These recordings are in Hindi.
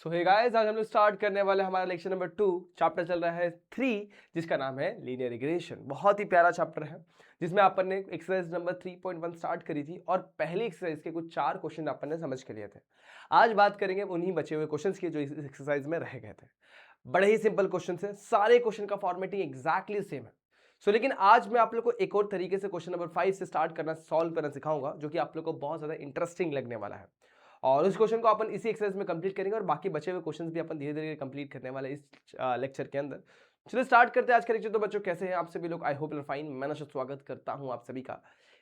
सो हे गाइस, आज हम लोग स्टार्ट करने वाले हमारा लेक्चर नंबर 2। चैप्टर चल रहा है 3, जिसका नाम है लीनियर रिग्रेशन। बहुत ही प्यारा चैप्टर है, जिसमें अपन ने एक्सरसाइज नंबर 3.1 स्टार्ट करी थी और पहली एक्सरसाइज के कुछ 4 क्वेश्चन अपन ने समझ के लिए थे। आज बात करेंगे उन्हीं बचे हुए क्वेश्चंस की जो इस एक्सरसाइज में रह गए थे। बड़े ही सिंपल क्वेश्चन है, सारे क्वेश्चन का फॉर्मेटिंग एग्जैक्टली सेम है। लेकिन आज मैं आप लोग को एक और तरीके से क्वेश्चन नंबर 5 से स्टार्ट करना, सॉल्व करना सिखाऊंगा, जो कि आप लोग को बहुत ज्यादा इंटरेस्टिंग लगने वाला है। और उस क्वेश्चन को अपन इसी एक्सरसाइज में कंप्लीट करेंगे और बाकी बचे हुए क्वेश्चंस भी अपन धीरे धीरे कंप्लीट करने वाले इस लेक्चर के अंदर। चलिए स्टार्ट करते हैं आज का लेक्चर। तो बच्चों, कैसे हैं आप सभी लोग? I hope you are fine. मैं नौशाद स्वागत करता हूं आप सभी का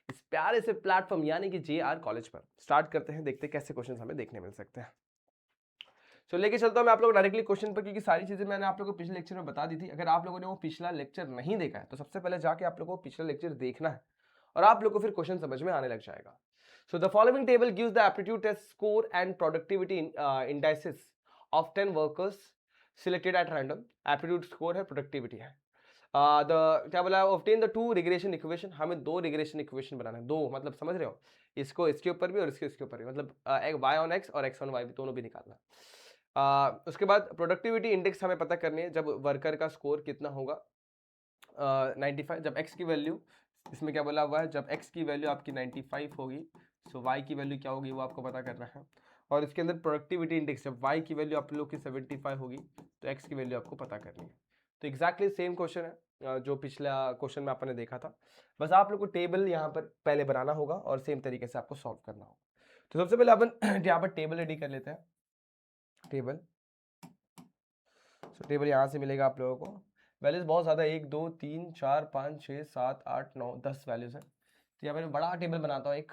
इस प्यारे से प्लेटफॉर्म यानी कि JR कॉलेज पर। स्टार्ट करते हैं, देखते हैं कैसे क्वेश्चंस हमें देखने मिल सकते हैं। लेके चलता हूं मैं आप लोग डायरेक्टली क्वेश्चन पर, क्योंकि सारी चीजें मैंने आप लोगों को पिछले लेक्चर में बता दी थी। अगर आप लोगों ने वो पिछला लेक्चर नहीं देखा है तो सबसे पहले जाके आप लोगों को पिछला लेक्चर देखना है और आप लोग को फिर क्वेश्चन समझ में आने लग जाएगा। So the following table gives the aptitude test score and productivity indices of 10 workers selected at random. Aptitude score है, productivity है। The क्या बोला? Obtain the two regression equation। हमें दो regression equation बनाना है। दो मतलब समझ रहे हो? इसको इसके ऊपर भी और इसके ऊपर भी, मतलब y on x और x on y भी, दोनों भी निकालना। उसके बाद प्रोडक्टिविटी इंडेक्स हमें पता करनी है, जब वर्कर का स्कोर कितना होगा 95, जब x की वैल्यू, इसमें क्या बोला हुआ है, जब x की वैल्यू आपकी 95 होगी, सो y की वैल्यू क्या होगी वो आपको पता करना है। और इसके अंदर प्रोडक्टिविटी इंडेक्स, जब y की वैल्यू आप लोग की 75 होगी तो x की वैल्यू आपको पता करनी है। तो एग्जैक्टली सेम क्वेश्चन है जो पिछला क्वेश्चन में आपने देखा था। बस आप लोग को टेबल यहाँ पर पहले बनाना होगा और सेम तरीके से आपको सॉल्व करना होगा। तो सबसे पहले अपन यहाँ पर टेबल रेडी कर लेते हैं। टेबल, टेबल यहाँ से मिलेगा आप लोगों को। वैल्यूज बहुत ज़्यादा, 1 2 3 4 5 6 7 8 9 10 वैल्यूज है। तो यहाँ पर मैं बड़ा टेबल बनाता हूँ एक,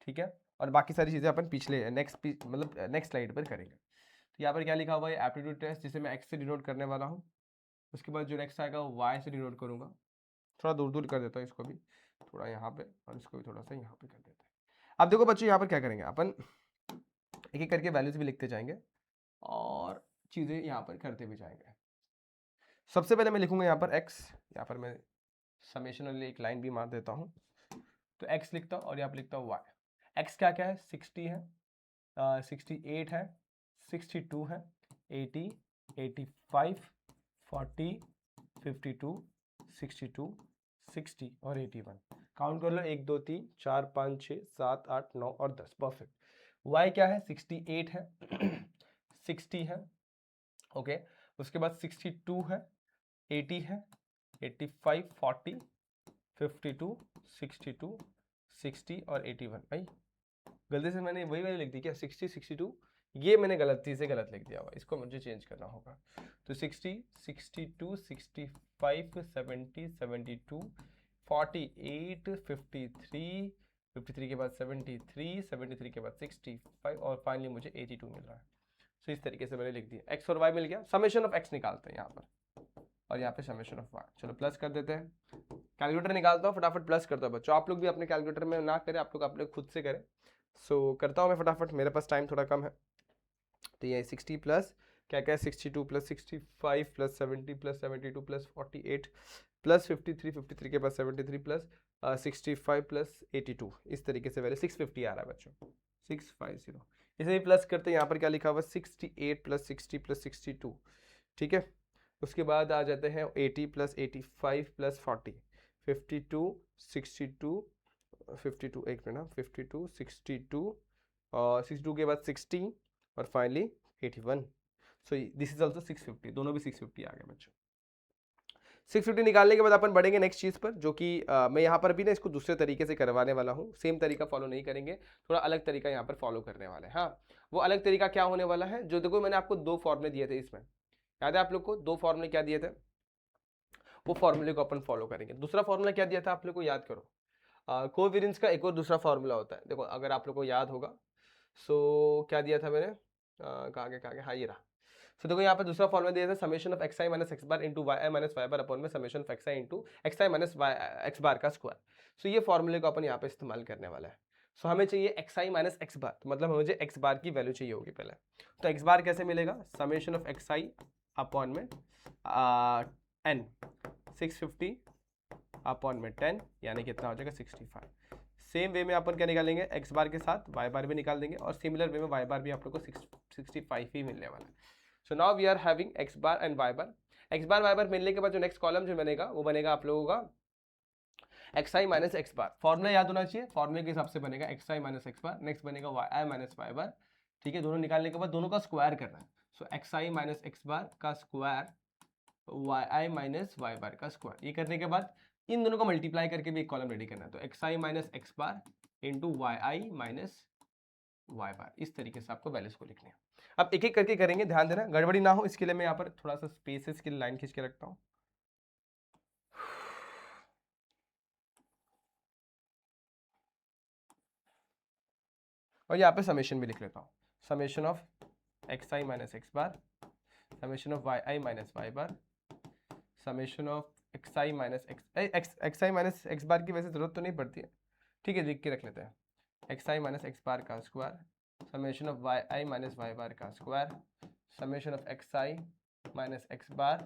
ठीक है। और बाकी सारी चीज़ें अपन पिछले मतलब नेक्स्ट स्लाइड पर करेंगे। तो यहाँ पर क्या लिखा हुआ है? एप्टीट्यूड टेस्ट, जिसे मैं एक्स से डिनोट करने वाला हूँ। उसके बाद जो नेक्स्ट आएगा वो वाई से डिनोट करूँगा। थोड़ा दूर दूर कर देता हूँ इसको भी, थोड़ा यहाँ पे, और इसको भी थोड़ा सा यहाँ पे कर देते हैं। अब देखो बच्चों, यहाँ पर क्या करेंगे अपन, एक एक करके वैल्यूज भी लिखते जाएंगे और चीज़ें यहाँ पर करते भी जाएंगे। सबसे पहले मैं लिखूंगा यहाँ पर x, यहाँ पर मैं समेशन वाली एक लाइन भी मार देता हूँ। तो x लिखता हूँ और यहाँ पर लिखता हूँ y। x क्या क्या है? 60 है, 68 है, 62 है, 80, 85, 40, 52, 62, 60 और 81। काउंट कर लो, 1 2 3 4 5 6 7 8 9 और 10। परफेक्ट। y क्या है? 68 है, 60 है, ओके। उसके बाद 62 है, 80 है, 85, 40, 52, 62, 60 और 81। भाई गलती से मैंने वही वाली लिख दी क्या? 60, 62, ये मैंने गलती से गलत लिख दिया हुआ, इसको मुझे चेंज करना होगा। तो 60, 62, 65, 70, 72, 48, 53, 53 के बाद 73, 73 के बाद 65 और फाइनली मुझे 82 मिल रहा है। तो इस तरीके से मैंने लिख दिया। x और y मिल गया। समेशन ऑफ x निकालते हैं यहाँ पर, और यहाँ पे समेशन ऑफ y। चलो प्लस कर देते हैं। कैलकुलेटर निकालता हूँ, फटाफट प्लस करता हूँ बच्चों। आप लोग भी अपने कैलकुलेटर में ना करें, आप लोग अपने खुद से करें। करता हूँ मैं फटाफट, मेरे पास टाइम थोड़ा कम है। तो ये 60 प्लस क्या क्या है? 62 plus 65 plus 70 plus 72 plus 48 plus 53, 53 के बाद 73 प्लस 65 प्लस 82। इस तरीके से वैल्यू 650 आ रहा है बच्चों, 650। इसे भी प्लस करते हैं। यहाँ पर क्या लिखा हुआ? 68 प्लस 60 प्लस 62, ठीक है। उसके बाद आ जाते हैं 80 प्लस 85 प्लस 40, 52, 62, 52, एक मिनट, 52, 62 और 62 के बाद 60 और finally 81। So this is also 650, दोनों भी 650 आ गए बच्चों। 650 निकालने के बाद अपन बढ़ेंगे नेक्स्ट चीज़ पर, जो कि मैं यहाँ पर भी ना इसको दूसरे तरीके से करवाने वाला हूँ। सेम तरीका फॉलो नहीं करेंगे, थोड़ा अलग तरीका यहाँ पर फॉलो करने वाले हैं। हाँ, वो अलग तरीका क्या होने वाला है? जो देखो मैंने आपको 2 फॉर्मूले दिए थे, इसमें याद है आप लोग को? 2 फॉर्मूले क्या दिए थे? वो फॉर्मूले को अपन फॉलो करेंगे। दूसरा फॉर्मूला क्या दिया था आप लोग को? याद करो। कोवेरियंस का एक और दूसरा फॉर्मूला होता है, देखो अगर आप लोग को याद होगा। क्या दिया था मैंने? कहाँ गया? हाँ, ये रहा। देखो यहाँ पे दूसरा फॉर्मूला दिया था, summation of x i minus x bar into y i minus y bar upon में summation of x i into x i minus y x bar का स्क्वायर। ये फॉर्मूले को अपन यहाँ पे इस्तेमाल करने वाला है। हमें चाहिए एक्स आई माइनस एक्स बार, तो मतलब मुझे एक्स बार की वैल्यू चाहिए होगी पहले। तो एक्स बार कैसे मिलेगा? Summation of x I upon में एन 650 अपॉन में 10, यानी कितना हो जाएगा? 65। सेम वे में अपन क्या निकालेंगे, एक्स बार के साथ वाई बार भी निकाल देंगे और सिमिलर वे में वाई बार भी आप लोग को 65 ही मिलने वाला है। So now we are having x bar and y bar. X bar y bar मिलने के बाद जो नेक्स्ट कॉलम जो बनेगा वो बनेगा आप लोगों का x i minus x bar. Formula याद होना चाहिए, फॉर्मूले के हिसाब से बनेगा x i minus x bar. Next बनेगा वाई आई माइनस वाई बार। ठीक है, दोनों निकालने के बाद दोनों का स्क्वायर करना है। सो x i minus x bar का square Y i minus y bar का स्क्वायर। ये करने के बाद इन दोनों को मल्टीप्लाई करके भी एक कॉलम रेडी करना है। तो x i minus x bar into y i minus y बार, इस तरीके से आपको वैल्यूज को लिखने हैं। अब एक एक करके करेंगे, ध्यान देना गड़बड़ी ना हो, इसके लिए मैं यहाँ पर थोड़ा सा स्पेसेस की लाइन खींच के रखता हूँ। और यहाँ पे समेशन भी लिख लेता हूँ, summation of x i minus x bar, summation of y i minus y bar, summation of x i minus x i minus x bar की वैसे जरूरत तो नहीं पड़ती है, ठीक है, लिख के रख लेते हैं। X i minus x bar का square, summation of y i minus y bar का square, summation of x i minus x bar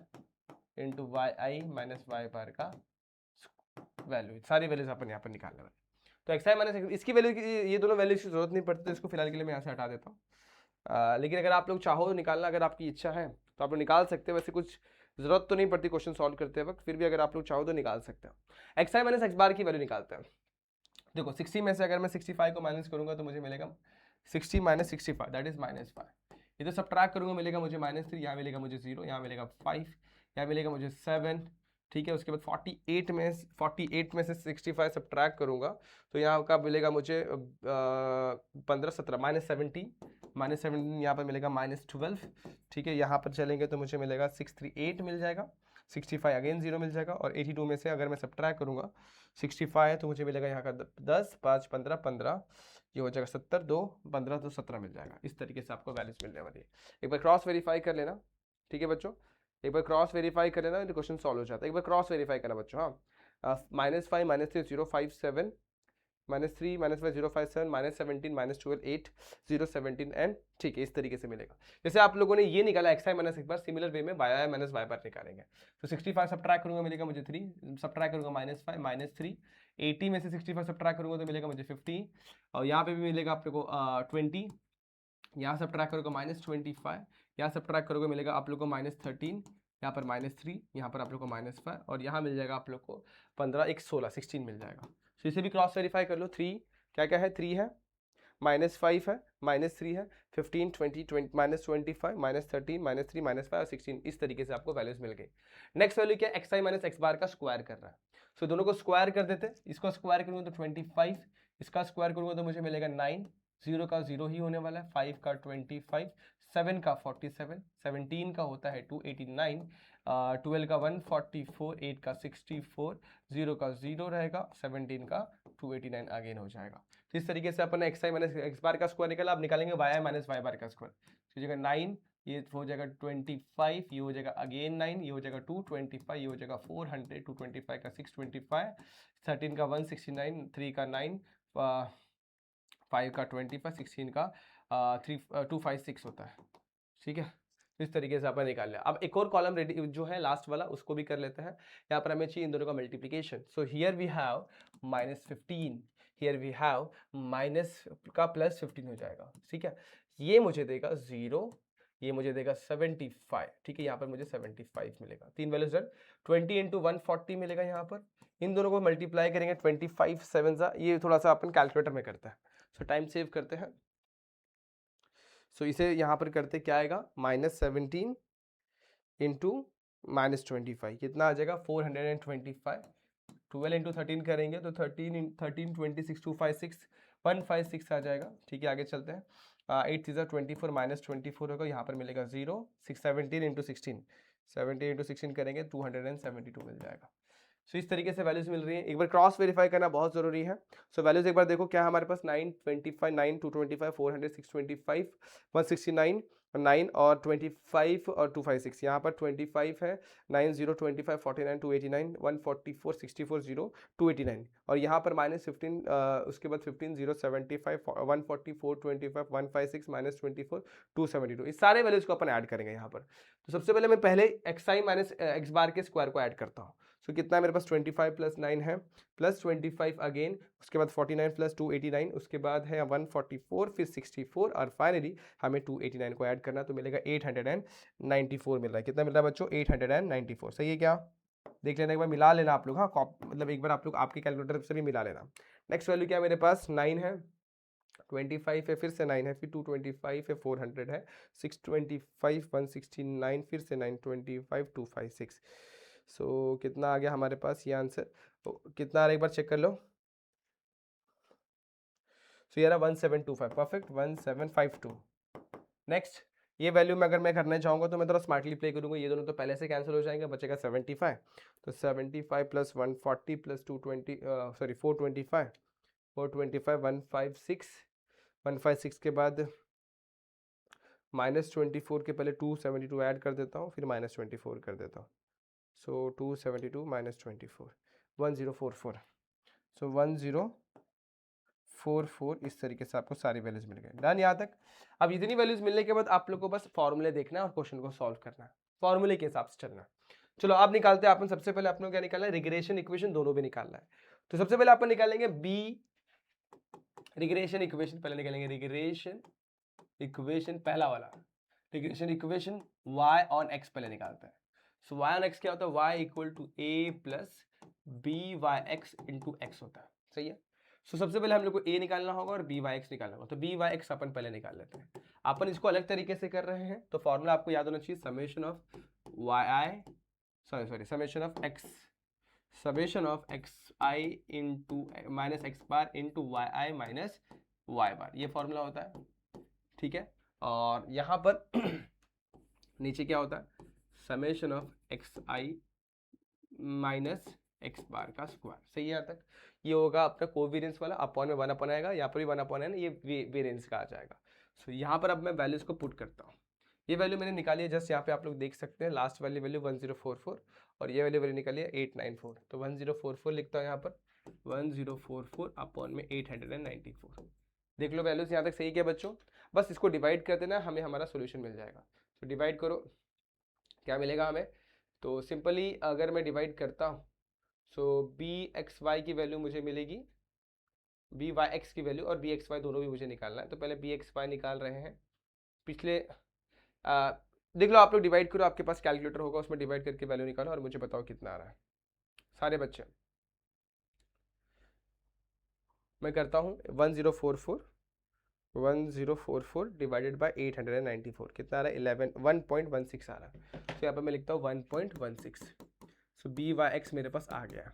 into y i minus y bar का वैल्यू। सारी वैल्यूज अपन यहाँ पर निकालने वाले। तो एक्स आई माइनस इसकी वैल्यू की, ये दोनों वैल्यूज की जरूरत नहीं पड़ती, तो इसको फिलहाल के लिए मैं यहाँ से हटा देता हूँ। लेकिन अगर आप लोग चाहो निकालना, अगर आपकी इच्छा है तो आप लोग निकाल सकते हैं। वैसे कुछ जरूरत तो नहीं पड़ती क्वेश्चन सॉल्व करते वक्त, फिर भी अगर आप लोग चाहो तो निकाल सकते हैं। X i minus x bar की वैल्यू निकालते हैं। देखो 60 में से अगर मैं 65 को माइनस करूंगा तो मुझे मिलेगा 60 माइनस 65 दैट इज माइनस 5। ये तो सब्ट्रैक्ट करूंगा मिलेगा मुझे -3, यहाँ मिलेगा मुझे 0, यहाँ मिलेगा 5, यहाँ मिलेगा मुझे 7। ठीक है, उसके बाद 48 में से 65 सब्ट्रैक्ट करूंगा तो यहाँ का मिलेगा मुझे 15 17 -17 यहाँ पर मिलेगा -12। ठीक है, यहाँ पर चलेंगे तो मुझे मिलेगा 638 मिल जाएगा, 65 अगेन 0 मिल जाएगा, और 82 में से अगर मैं सब्ट्रैक्ट करूंगा 65 है तो मुझे मिलेगा यहाँ का 10 5 15 15, ये हो जाएगा 70, 2 15 तो 17 मिल जाएगा। इस तरीके से आपको वैल्यूज मिलने वाली है। एक बार क्रॉस वेरीफाई कर लेना, ठीक है बच्चों, एक बार क्रॉस वेरीफाई कर लेना, क्वेश्चन सॉल्व हो जाता है। एक बार क्रॉस वेरीफाई करना बच्चों। हाँ, -5 -3 0 5 7, -3 -5 0 5 7, -17 -12 8 0 17 एंड, ठीक है, इस तरीके से मिलेगा। जैसे आप लोगों ने ये निकाला एक्स आई माइनस एक बार, सिमिलर वे में वाई आई माइनस वाई बार निकालेंगे। तो 65 सब्ट्रैक्ट करूंगा मिलेगा मुझे 3, सब्ट्रैक्ट करूंगा -5 -3, 80 में से 65 सब्ट्रैक्ट करूंगा तो मिलेगा मुझे 15, और यहाँ पे भी मिलेगा आप लोगों को 20, यहाँ सब्ट्रैक्ट करोगे -25, यहाँ सब्ट्रैक्ट करोगे मिलेगा आप लोग को -13, यहाँ पर -3, यहाँ पर आप लोग को -5, और यहाँ मिल जाएगा आप लोग को 15 1 16 16 मिल जाएगा। तो इसे भी क्रॉस वेरीफाई कर लो। 3 क्या क्या है, 3 है, -5 है, -3 है, 15 20 20 -25 -13 -3 -5 और 16, इस तरीके से आपको वैल्यूज मिल गई। नेक्स्ट वैल्यू क्या है, x i minus x bar का स्क्वायर करना है। सो दोनों को स्क्वायर कर देते हैं। इसको स्क्वायर करूंगा तो 25, इसका स्क्वायर करूंगा तो मुझे मिलेगा 9, 0 का 0 ही होने वाला है, 5 का 25, 7 का 47, 17 का होता है 289, 12 का 144, 8 का 64, 0 का 0 रहेगा, 17 का 289 अगेन हो जाएगा। तो इस तरीके से अपन x i minus x bar का स्क्वायर निकाला। अब निकालेंगे Y i minus y bar का स्क्वायर। तो जगह 9, ये हो जाएगा 25, ये हो जाएगा अगेन 9, ये हो जाएगा 225, ये हो जाएगा 400, 225 का 625, 13 का 169, 3 का 9, 5 का 25, 16 का 256 होता है। ठीक है, इस तरीके से अपन निकाल लिया। अब एक और कॉलम रेडी जो है लास्ट वाला, उसको भी कर लेते हैं। यहाँ पर हमें चाहिए इन दोनों का multiplication. So here we have -15, here we have minus का +15 हो जाएगा। ठीक है, ये मुझे देगा 0, ये मुझे देगा 75। ठीक है, यहाँ पर मुझे 75 मिलेगा। तीन वैल्यूज डन। 20 × 140 मिलेगा यहाँ पर। इन दोनों को मल्टीप्लाई करेंगे 25 7, ये थोड़ा सा अपन कैलकुलेटर में करते हैं। सो टाइम सेव करते हैं। सो इसे यहाँ पर करते क्या आएगा, -17 इंटू -25 कितना आ जाएगा 425। 12 × 13 करेंगे तो 13 26 256 156 आ जाएगा। ठीक है, आगे चलते हैं। 8 3 24 -24 होगा, यहाँ पर मिलेगा 0। 17 × 16 17 × 16 करेंगे 272 मिल जाएगा। सो इस तरीके से वैल्यूज मिल रही है। एक बार क्रॉस वेरीफाई करना बहुत जरूरी है। सो वैल्यूज एक बार देखो क्या हमारे पास 9 25 9 225 400 625 169 9 और 25 और 256, यहाँ पर 25 है 9 0 25 49 289 144 64 0 289, और यहाँ पर -15 उसके बाद 15 0 75 144 25 156 -24 272, इस सारे वैल्यूज को अपन ऐड करेंगे यहाँ पर। तो सबसे पहले मैं पहले एक्स आई माइनस एक्स बार के स्क्वायर को ऐड करता हूँ। सो कितना मेरे पास 25 प्लस 9 है, प्लस 25 अगेन, उसके बाद 49 प्लस 289, उसके बाद है 144, फिर 64 और फाइनली हमें 289 को ऐड करना, तो मिलेगा 894 मिल रहा है। कितना मिल रहा है बच्चों? 894। सही है क्या? देख लेना, एक बार मिला लेना आप लोग। हाँ, मतलब एक बार आप लोग आपके कैलकुलेटर से भी मिला लेना। नेक्स्ट वैल्यू क्या है मेरे पास? 9 है, 25 है, फिर से 9 है, फिर 225 है, 400 है, 625, 169, फिर से 925, 256। सो कितना आ गया हमारे पास ये आंसर? कितना आ रहा है एक बार चेक कर लो। सो ये रहा 1725, परफेक्ट, 1752। नेक्स्ट, ये वैल्यू में अगर मैं करना चाहूँगा तो मैं थोड़ा स्मार्टली प्ले करूँगा, ये दोनों तो पहले से कैंसिल हो जाएंगे, बचेगा 75। तो 75 प्लस 140 प्लस 220 सॉरी 425, 156, 156 के बाद -24 के पहले 272 ऐड कर देता हूँ, फिर -24 कर देता हूँ। सो 272 -24, 1044। सो 1044 इस तरीके से आपको सारी वैल्यूज मिल गए। डन यहाँ तक? अब इतनी वैल्यूज मिलने के बाद आप लोग को बस फॉर्मूले देखना है और क्वेश्चन को सॉल्व करना है, फॉर्मूले के हिसाब से चलना है। चलो अब निकालते हैं अपन। सबसे पहले अपन क्या निकालना है? रिग्रेशन इक्वेशन दोनों भी निकालना है। तो सबसे पहले अपन निकालेंगे बी रिग्रेशन इक्वेशन, पहले निकालेंगे रिग्रेशन इक्वेशन, पहला वाला regression equation y on x पहले निकालते हैं। सो y ऑन x क्या होता है? y equal to a plus B Y x into X होता है। सही है। सो सबसे पहले हम लोग को a निकालना होगा और बी वाई एक्स निकालना होगा। तो बी वाई एक्स अपन पहले निकाल लेते हैं। अपन इसको अलग तरीके से कर रहे हैं, तो फॉर्मूला आपको याद होना चाहिए, summation of summation of x, summation of x i into minus x bar into y i minus y bar, ये फॉर्मूला होता है। ठीक है। और यहाँ पर नीचे क्या होता है? Summation of x i minus x bar का स्क्वायर। सही है यहाँ तक? ये होगा अपना कोवेरियंस वाला, अपॉन में 1 अपॉन आएगा, यहाँ पर भी 1 अपॉन है ना, ये वेरियंस का आ जाएगा। सो यहाँ पर अब मैं वैल्यूज को पुट करता हूँ। ये वैल्यू मैंने निकाली है, जस्ट यहाँ पे आप लोग देख सकते हैं, लास्ट वाली वैल्यू 1044 और ये वाली वैल्यू निकाली है 894। तो 1044 लिखता हूँ यहाँ पर, 1044 अपॉन में 894। देख लो वैल्यूज यहाँ तक सही क्या बच्चों? बस इसको डिवाइड कर देना, हमें हमारा सोल्यूशन मिल जाएगा। तो डिवाइड करो, क्या मिलेगा हमें? तो सिंपली अगर मैं डिवाइड करता हूँ, सो बी एक्स वाई की वैल्यू मुझे मिलेगी, बी वाई एक्स की वैल्यू और बी एक्स वाई दोनों भी मुझे निकालना है। तो पहले बी एक्स वाई निकाल रहे हैं। पिछले देख लो, आप लोग डिवाइड करो, आपके पास कैलकुलेटर होगा, उसमें डिवाइड करके वैल्यू निकालो और मुझे बताओ कितना आ रहा है सारे बच्चे। मैं करता हूँ 1044 डिवाइडेड बाय 894, कितना आ रहा है? 1.16 आ रहा है। तो यहाँ पर मैं लिखता हूँ 1.16। सो बी वाई एक्स मेरे पास आ गया।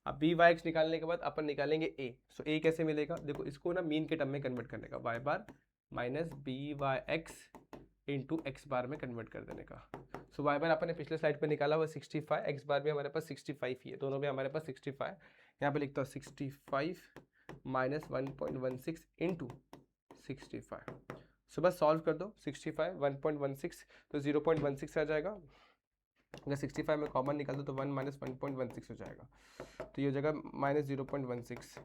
अब बी वाई एक्स निकालने के बाद अपन निकालेंगे ए। सो ए कैसे मिलेगा? देखो, इसको ना मीन के टर्म में कन्वर्ट करने का, y bar minus b Y x into x bar में कन्वर्ट कर देने का। सो वाई बार अपन ने पिछले स्लाइड पे निकाला हुआ 65, एक्स बार भी हमारे पास 65 ही है, दोनों में हमारे पास 65। यहाँ पे लिखता हूँ 65 माइनस 1.16 इंटू 65। सो बस सॉल्व कर दो, 65 1.16 तो 0.16 आ जाएगा। अगर 65 में कॉमन निकाल दो तो 1 माइनस 1.16 हो जाएगा, तो ये हो जाएगा माइनस 0.16।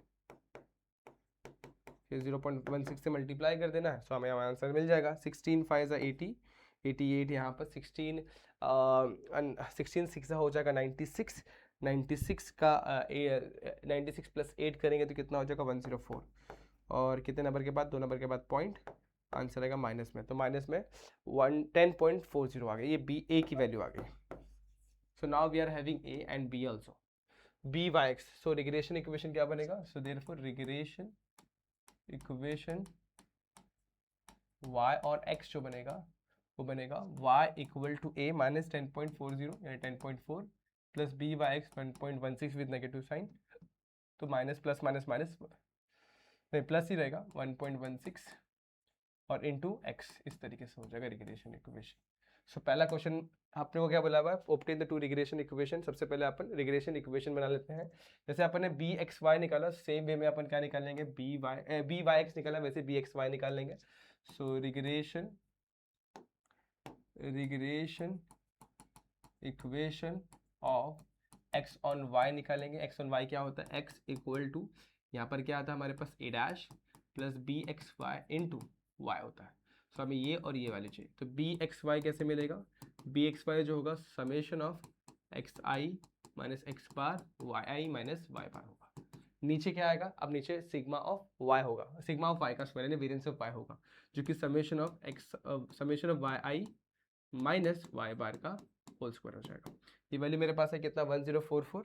फिर 0.16 से मल्टीप्लाई कर देना है, सो हमें हमारा आंसर मिल जाएगा। 16 5 80, 88 यहाँ पर 16 6 हो जाएगा 96, 96 का 96 प्लस 8 करेंगे तो कितना हो जाएगा? 104। और कितने नंबर के बाद? 2 नंबर के बाद पॉइंट, आंसर आएगा माइनस में, तो माइनस में 10.40 आ गया। ये बी ए की वैल्यू आ गई। So now we are having A and B also, B Y X. So regression equation क्या बनेगा? So therefore regression equation y और x जो बनेगा वो बनेगा y equal to a minus 10.40 यानी 10.4 plus B Y X 1.16 with negative sign, तो माइनस प्लस माइनस माइनस नहीं प्लस ही रहेगा 1.16 और इंटू एक्स, इस तरीके से हो जाएगा रिग्रेशन इक्वेशन। सो पहला क्वेश्चन आपने को क्या बोला हुआ है? Obtain the two regression equation. सबसे पहले अपन रिग्रेशन इक्वेशन बना लेते हैं। जैसे अपन ने बी एक्स वाई निकाला, सेम वे में अपन क्या निकाल लेंगे? बी वाई एक्स निकाला, वैसे बी एक्स वाई निकाल लेंगे। So regression equation of x on y निकालेंगे। एक्स ऑन वाई क्या होता है? एक्स इक्वल टू, यहाँ पर क्या आता है हमारे पास? A dash plus b x y into y होता है। सो हमें ये और ये वाले चाहिए, तो बी एक्स वाई कैसे मिलेगा? बी एक्स वाई जो होगा summation of x i minus x bar y i minus y bar होगा। नीचे क्या आएगा, अब नीचे सिग्मा ऑफ वाई होगा, सिग्मा ऑफ वाई का स्क्वायर यानी वेरिएंस ऑफ वाई होगा, जो कि summation of x summation of y i minus y bar का होल स्क्वायर हो जाएगा। ये वैल्यू मेरे पास है कितना 1044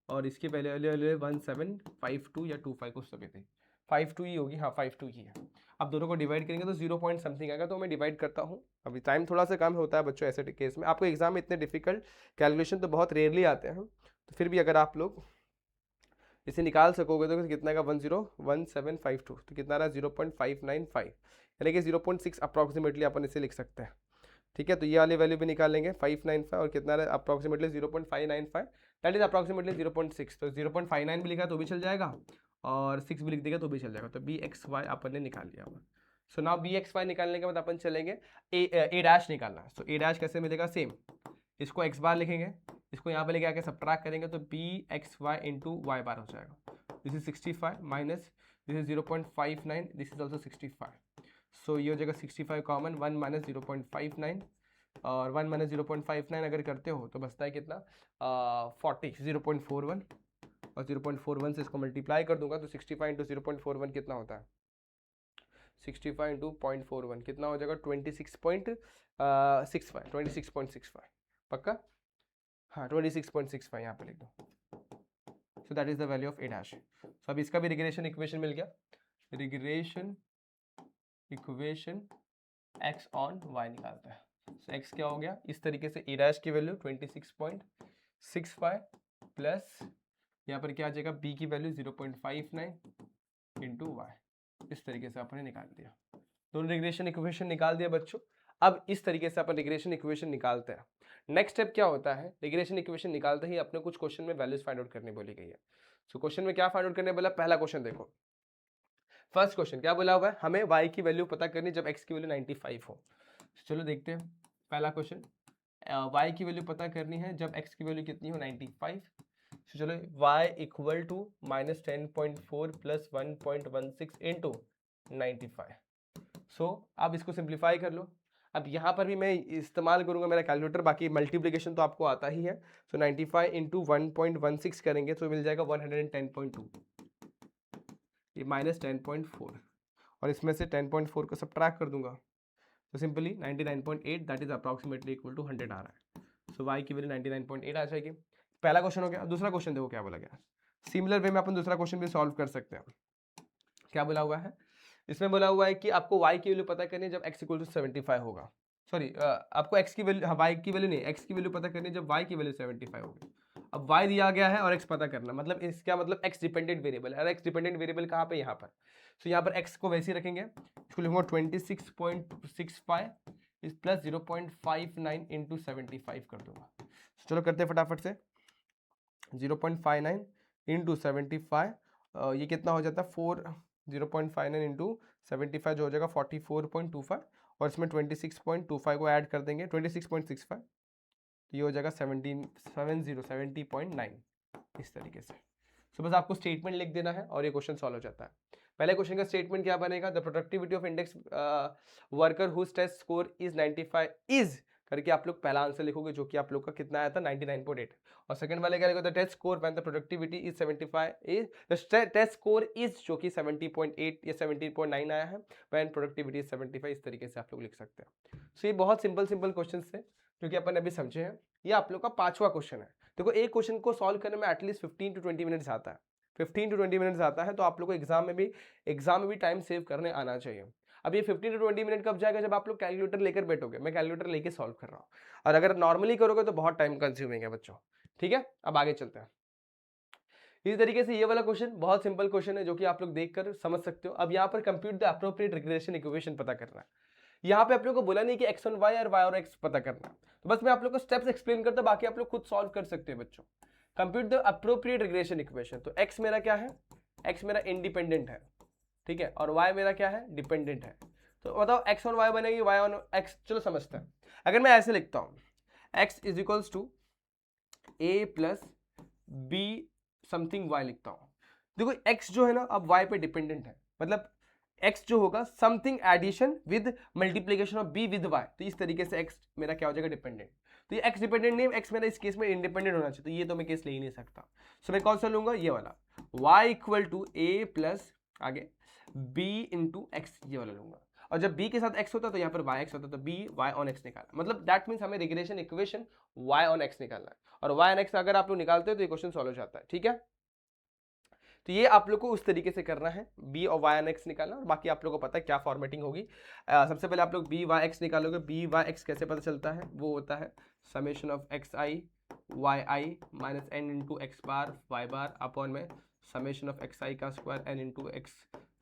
और इसकी वैल्यू 1752 या 25 कुछ तो भी थी, 52 ही होगी, हाँ 52 ही है। अब दोनों को डिवाइड करेंगे तो 0 पॉइंट समथिंग आएगा, तो मैं डिवाइड करता हूँ। अभी टाइम थोड़ा सा कम होता है बच्चों ऐसे केस में, आपको एग्जाम में इतने डिफिकल्ट कैलकुलेशन तो बहुत रेयरली आते हैं, तो फिर भी अगर आप लोग इसे निकाल सकोगे तो कितना का 101752, तो कितना रहा 0.595, यानी कि 0.6 अप्रॉक्सीमेटली अपन इसे लिख सकते हैं। ठीक है, तो ये वाली वैल्यू भी निकाल लेंगे 595 और कितना रहा अप्रॉक्सीमेटली 0.595, दैट इज अप्रॉक्सीमेटली 0.6, तो 0.59 भी लिखा तो भी चल जाएगा और 6 भी लिख देगा तो भी चल जाएगा। तो बी एक्स वाई अपन ने निकाल लिया हुआ। So now B x Y निकालने के बाद अपन चलेंगे ए डैश निकालना। सो ए डैश कैसे मिलेगा, सेम इसको एक्स बार लिखेंगे, इसको यहाँ पे लेके आके सब्ट्रैक्ट करेंगे तो b x y into y bar हो जाएगा। This is 65 minus this is 0.59, this is also 65, so ये हो जाएगा 65 कॉमन, 1 माइनस 0.59 और 1 माइनस 0.59 अगर करते हो तो बचता है कितना 40, 0.41 और 0.41 से इसको मल्टीप्लाई कर दूंगा तो 65 इंटू 0.41 कितना होता है, 65 इंटू 0.41 कितना हो जाएगा 26.65 पक्का, हाँ 26.65 यहाँ पे लिख दो। So that is the value of a dash. So अब इसका भी रिग्रेशन इक्वेशन मिल गया, regression equation x on y निकालता है। सो एक्स क्या हो गया, इस तरीके से ए डैश की वैल्यू 26.65 प्लस यहाँ पर क्या आ जाएगा बी की वैल्यू 0.59 इंटू वाई, इस तरीके से आपने निकाल दिया। दोनों रिग्रेशन इक्वेशन निकाल दिया बच्चों। अब इस तरीके से अपन रिग्रेशन इक्वेशन निकालते हैं। नेक्स्ट स्टेप क्या होता है, रिग्रेशन इक्वेशन निकालते ही अपने कुछ क्वेश्चन में वैल्यूज फाइंड आउट करने बोली गई है। सो क्वेश्चन में क्या फाइंड आउट करने बोला, पहला क्वेश्चन देखो, फर्स्ट क्वेश्चन क्या बोला हुआ है, हमें y की वैल्यू पता करनी जब x की वैल्यू 95 हो। चलो देखते हैं पहला क्वेश्चन, y की वैल्यू पता करनी है जब x की वैल्यू कितनी हो 95। तो चलो y equal to minus 10.4 plus 1.16 into 95। So अब इसको सिंप्लीफाई कर लो। अब यहाँ पर भी मैं इस्तेमाल करूंगा मेरा कैलकुलेटर, बाकी मल्टीप्लिकेशन तो आपको आता ही है। सो 95 इंटू 1.16 करेंगे तो मिल जाएगा 110.2, ये माइनस 10.4 और इसमें से 10.4 को सब्ट्रैक्ट कर दूंगा तो simply 99.8 that is approximately equal to 100 आ रहा है। सो y की वैल्यू 99.8 आ जाएगी। पहला क्वेश्चन हो गया। दूसरा क्वेश्चन देखो क्या बोला गया, सिमिलर वे में अपन दूसरा क्वेश्चन भी सॉल्व कर सकते हैं। क्या बोला हुआ है, इसमें बोला हुआ है कि आपको y की वैल्यू पता करनी है जब x इक्वल टू 75 होगा, सॉरी आपको x की वैल्यू, y की वैल्यू नहीं, x की वैल्यू पता करनी है जब y की वैल्यू 75 होगी। अब y दिया गया है और x पता करना, मतलब इसका मतलब x डिपेंडेंट वेरिएबल है, और x डिपेंडेंट वेरिएबल कहाँ पे, यहाँ पर। सो यहाँ पर x को वैसे ही रखेंगे, इसको लिखूंगा 26.65 इस प्लस 0.59 इंटू 75 कर दूंगा। चलो करते हैं फटाफट से, 0.59 इंटू 75 ये कितना हो जाता है 0.59 इंटू 75 जो हो जाएगा 44.25 और इसमें 26.25 को ऐड कर देंगे 26.65, तो ये हो जाएगा 70.9 इस तरीके से। सो बस आपको स्टेटमेंट लिख देना है और ये क्वेश्चन सॉल्व हो जाता है। पहले क्वेश्चन का स्टेटमेंट क्या बनेगा, the productivity of index worker whose test score is 95 is करके आप लोग पहला आंसर लिखोगे जो कि आप लोग का कितना आया था 99.8, और सेकंड वाले क्या लिखोगे, the test score when the productivity is 75 is the test score is जो कि 70.8 या 70.9 आया है व्हेन प्रोडक्टिविटी इज 75, इस तरीके से आप लोग लिख सकते हैं। सो ये बहुत सिंपल क्वेश्चन है जो कि अपन अभी समझे हैं। ये आप लोग का पांचवा क्वेश्चन है। देखो एक क्वेश्चन को सॉल्व करने में एटलीस्ट 15 to 20 मिनट्स आता है, 15 to 20 मिनट्स आता है, तो आप लोग को एग्जाम में भी टाइम सेव करने आना चाहिए। अब ये 15 to 20 मिनट कब जाएगा, जब आप लोग कैलकुलेटर लेकर बैठोगे। मैं कैलकुलेटर लेके सॉल्व कर रहा हूँ, और अगर नॉर्मली करोगे तो बहुत टाइम कंज्यूमिंग है बच्चों। ठीक है, अब आगे चलते हैं। इसी तरीके से ये वाला क्वेश्चन बहुत सिंपल क्वेश्चन है जो कि आप लोग देखकर समझ सकते हो। अब यहाँ पर compute the appropriate regression equation पता करना है। यहाँ पे आप लोग को बोला नहीं कि x on y और y और x पता करना, तो बस मैं आप लोग को स्टेप्स एक्सप्लेन करता हूँ, बाकी आप लोग खुद सॉल्व कर सकते हैं बच्चों। Compute the appropriate regression equation, तो x मेरा क्या है, x मेरा इंडिपेंडेंट है, ठीक है, और y मेरा क्या है, डिपेंडेंट है। तो बताओ x on y बनेगी, y on x। चलो समझते हैं। अगर मैं ऐसे लिखता हूँ x is equals to a plus b something y लिखता हूँ। देखो x जो है ना अब y पे डिपेंडेंट है, मतलब x जो होगा something addition with multiplication of b with y, तो इस तरीके से x मेरा क्या हो जाएगा, डिपेंडेंट। तो ये x डिपेंडेंट नहीं, x मेरा इस केस में इंडिपेंडेंट होना चाहिए, तो ये तो मैं केस ले ही नहीं सकता। सो मैं कौन सा लूंगा, ये वाला, y equal to a plus आगे b इंटू एक्स, ये वाला लूंगा। और जब b के साथ x होता है तो यहाँ पर yx होता है, तो b y ऑन x निकालना, मतलब दैट मीन्स हमें regression equation y on x निकालना है, और y ऑन x अगर आप लोग निकालते हो तो ये क्वेश्चन सॉल्व हो जाता है, ठीक है। तो ये आप लोग को उस तरीके से करना है, b और y ऑन x निकालना, और बाकी आप लोग को पता है क्या फॉर्मेटिंग होगी। सबसे पहले आप लोग b y x निकालोगे, b y x कैसे पता चलता है, वो होता है summation of x i y i minus n into x bar y bar upon में समेशन ऑफ एक्स आई का square n into x